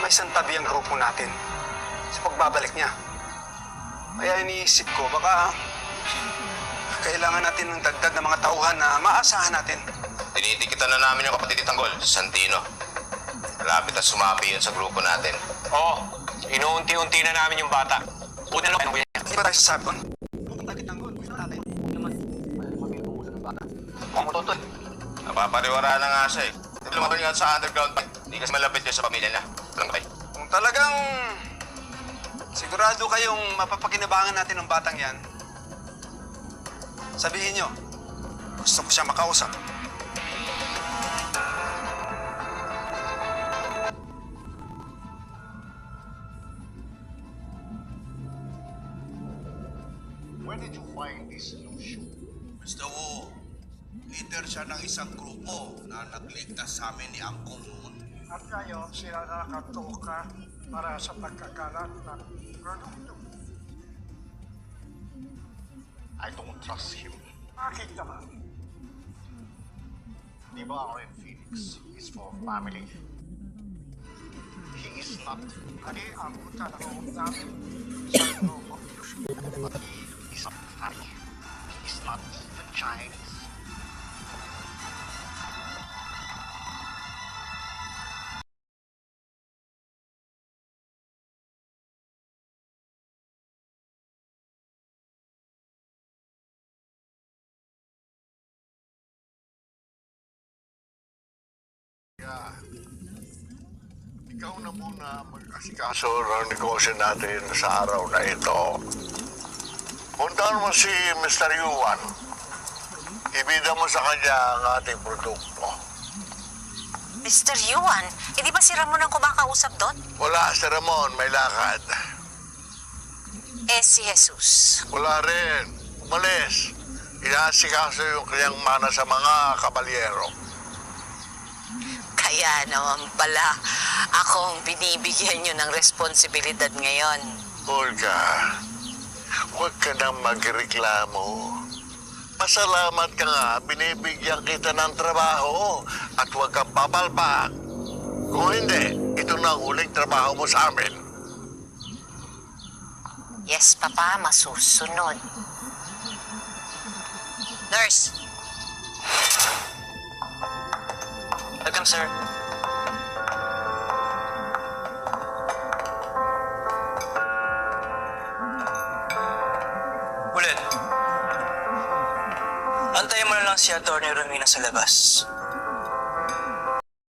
maisantabi ang grupo natin sa pagbabalik niya. Kaya iniisip ko, baka kailangan natin ng dagdag na mga tauhan na maasahan natin. Tinitikitan na namin yung kapatid ni Tanggol, si Santino. Malapit na sumapi yun sa grupo natin. Oo, inuunti-unti na namin yung bata. Una lang kayo. Hindi ba tayo sasabi doon? Pupunta kay Tanggol, gusto natin. Kung tutoy. Napapariwara na nga siya eh. Hindi lumaban nga sa underground pa. Hindi kasi malapit yun sa pamilya niya. Lang kayo. Kung talagang sigurado kayong mapapakinabangan natin ng batang yan, sabihin nyo, gusto ko siya makausap. Where did you find this Lucio? Mr. Wu, leader siya ng isang grupo na nagligtas sa amin ni Angkong noon. At ngayon, sila nakatoka para sa pagkakalat ng produkto. I don't trust him. Bakit naman? Di ba ang Red Phoenix is for family? He is not. Ani ang utanong namin sa grupo. But he is not funny. He is not even Chinese. Ikaw na muna mag-asikaso ng negosyo natin sa araw na ito. Puntahan mo si Mr. Yuan. Ibida mo sa kanya ang ating produkto. Mr. Yuan, hindi ba si Ramon ang kumakausap doon? Wala si Ramon, may lakad. Eh, si Jesus. Wala rin. Umalis. Inaasikaso yung kanyang mana sa mga kabalyero. Kaya naman pala, akong binibigyan nyo ng responsibilidad ngayon. Olga, huwag ka nang magreklamo. Pasalamat ka nga, binibigyan kita ng trabaho at huwag kang papalpak. Kung hindi, ito na ang huling trabaho mo sa amin. Yes, Papa, masusunod. Nurse! Welcome, sir. Ulit. Antayin mo na lang si Atty. Romina sa labas.